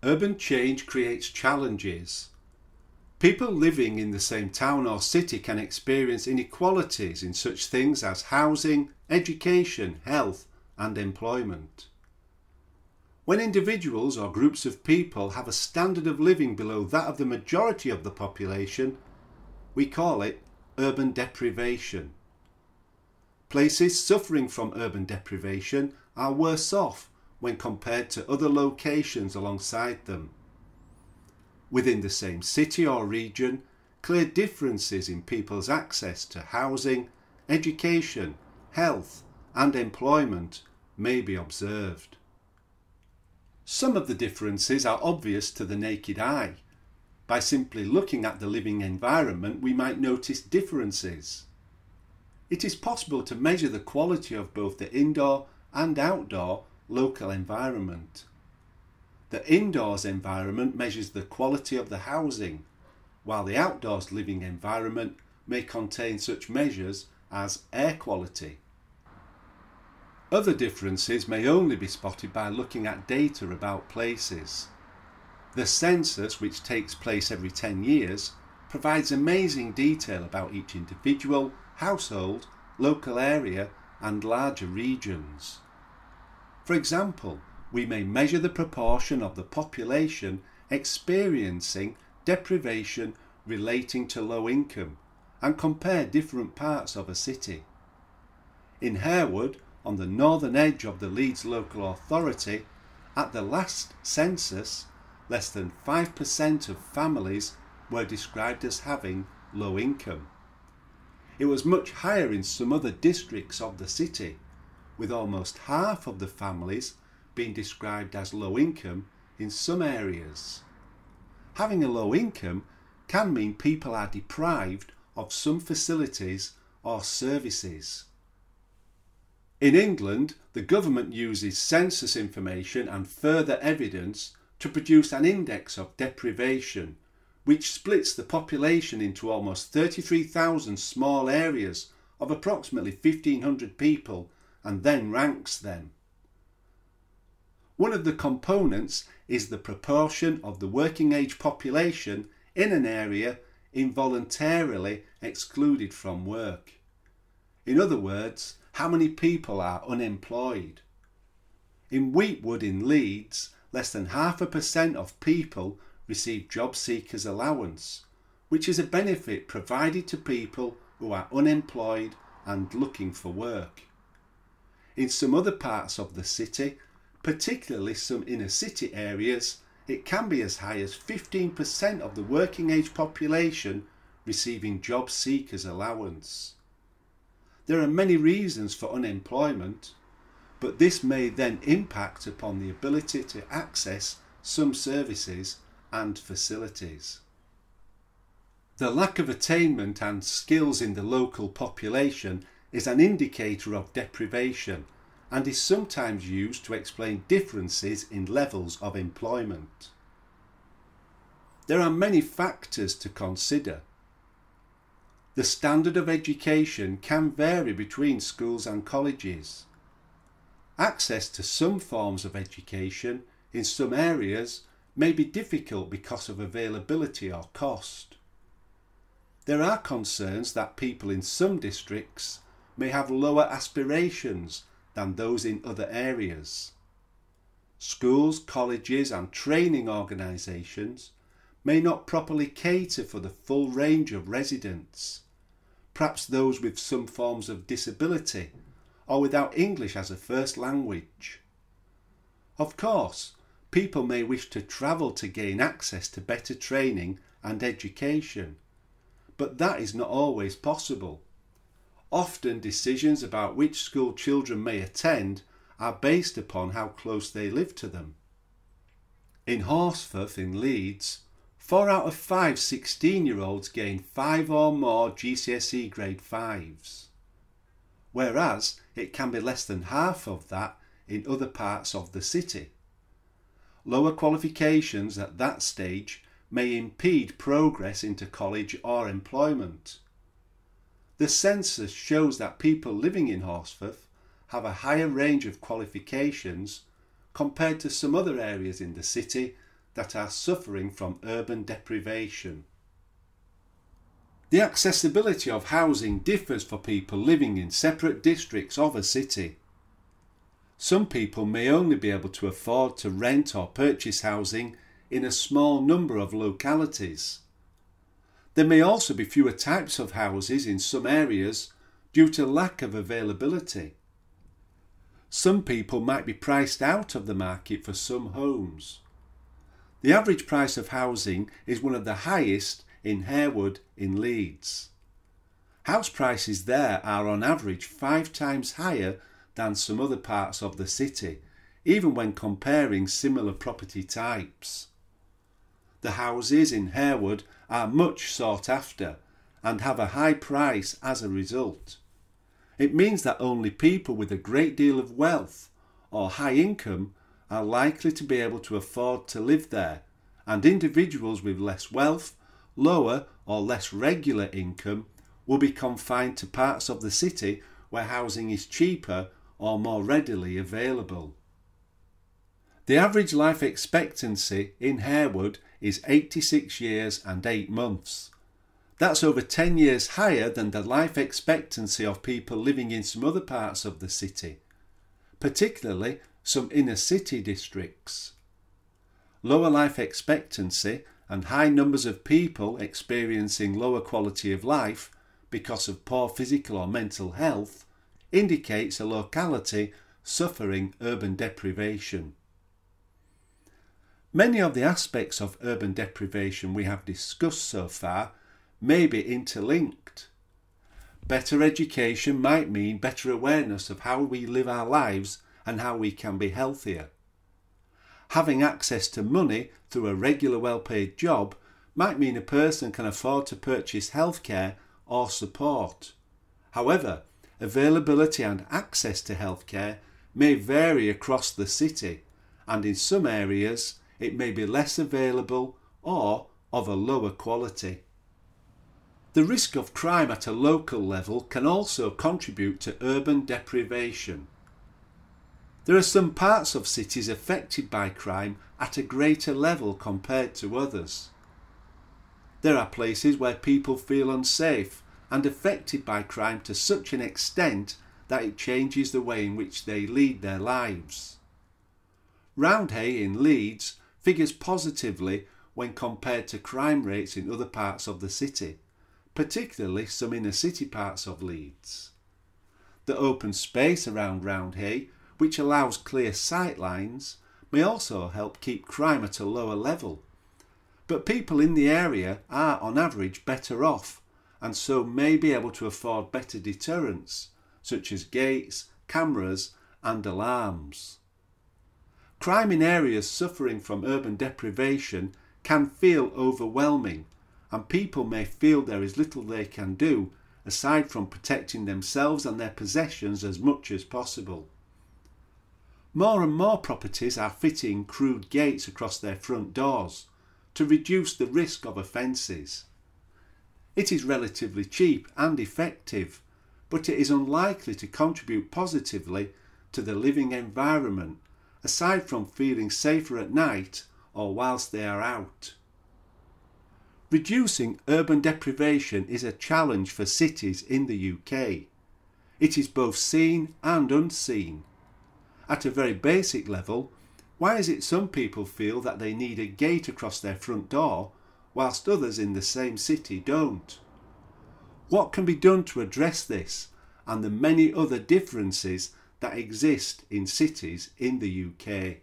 Urban change creates challenges. People living in the same town or city can experience inequalities in such things as housing, education, health, and employment. When individuals or groups of people have a standard of living below that of the majority of the population, we call it urban deprivation. Places suffering from urban deprivation are worse off when compared to other locations alongside them. Within the same city or region, clear differences in people's access to housing, education, health, and employment may be observed. Some of the differences are obvious to the naked eye. By simply looking at the living environment, we might notice differences. It is possible to measure the quality of both the indoor and outdoor local environment. The indoors environment measures the quality of the housing, while the outdoors living environment may contain such measures as air quality. Other differences may only be spotted by looking at data about places. The census, which takes place every 10 years, provides amazing detail about each individual, household, local area, and larger regions. For example, we may measure the proportion of the population experiencing deprivation relating to low income and compare different parts of a city. In Harewood, on the northern edge of the Leeds local authority, at the last census, less than 5% of families were described as having low income. It was much higher in some other districts of the city, with almost half of the families being described as low income in some areas. Having a low income can mean people are deprived of some facilities or services. In England, the government uses census information and further evidence to produce an index of deprivation, which splits the population into almost 33,000 small areas of approximately 1,500 people and then ranks them. One of the components is the proportion of the working age population in an area involuntarily excluded from work. In other words, how many people are unemployed. In Wheatwood in Leeds, less than 0.5% of people receive job seekers allowance, which is a benefit provided to people who are unemployed and looking for work. In some other parts of the city, particularly some inner city areas, it can be as high as 15% of the working age population receiving job seekers allowance. There are many reasons for unemployment, but this may then impact upon the ability to access some services and facilities. The lack of attainment and skills in the local population is an indicator of deprivation and is sometimes used to explain differences in levels of employment. There are many factors to consider. The standard of education can vary between schools and colleges. Access to some forms of education in some areas may be difficult because of availability or cost. There are concerns that people in some districts may have lower aspirations than those in other areas. Schools, colleges and training organisations may not properly cater for the full range of residents, perhaps those with some forms of disability or without English as a first language. Of course, people may wish to travel to gain access to better training and education, but that is not always possible. Often decisions about which school children may attend are based upon how close they live to them. In Horsforth in Leeds, 4 out of 5 16-year-olds gain 5 or more GCSE grade 5s, whereas it can be less than half of that in other parts of the city. Lower qualifications at that stage may impede progress into college or employment. The census shows that people living in Horsforth have a higher range of qualifications compared to some other areas in the city that are suffering from urban deprivation. The accessibility of housing differs for people living in separate districts of a city. Some people may only be able to afford to rent or purchase housing in a small number of localities. There may also be fewer types of houses in some areas due to lack of availability. Some people might be priced out of the market for some homes. The average price of housing is one of the highest in Harewood in Leeds. House prices there are on average 5 times higher than some other parts of the city, even when comparing similar property types. The houses in Harewood are much sought after and have a high price as a result. It means that only people with a great deal of wealth or high income are likely to be able to afford to live there, and individuals with less wealth, lower or less regular income will be confined to parts of the city where housing is cheaper or more readily available. The average life expectancy in Harewood is 86 years and 8 months. That's over 10 years higher than the life expectancy of people living in some other parts of the city, particularly some inner city districts. Lower life expectancy and high numbers of people experiencing lower quality of life because of poor physical or mental health indicates a locality suffering urban deprivation. Many of the aspects of urban deprivation we have discussed so far may be interlinked. Better education might mean better awareness of how we live our lives and how we can be healthier. Having access to money through a regular well-paid job might mean a person can afford to purchase healthcare or support. However, availability and access to healthcare may vary across the city, and in some areas it may be less available or of a lower quality. The risk of crime at a local level can also contribute to urban deprivation. There are some parts of cities affected by crime at a greater level compared to others. There are places where people feel unsafe and affected by crime to such an extent that it changes the way in which they lead their lives. Roundhay in Leeds figures positively when compared to crime rates in other parts of the city, particularly some inner city parts of Leeds. The open space around Roundhay, which allows clear sight lines, may also help keep crime at a lower level. But people in the area are on average better off, and so may be able to afford better deterrents, such as gates, cameras and alarms. Crime in areas suffering from urban deprivation can feel overwhelming, and people may feel there is little they can do aside from protecting themselves and their possessions as much as possible. More and more properties are fitting crude gates across their front doors to reduce the risk of offences. It is relatively cheap and effective, but it is unlikely to contribute positively to the living environment, aside from feeling safer at night or whilst they are out. Reducing urban deprivation is a challenge for cities in the UK. It is both seen and unseen. At a very basic level, why is it some people feel that they need a gate across their front door whilst others in the same city don't? What can be done to address this and the many other differences that exist in cities in the UK?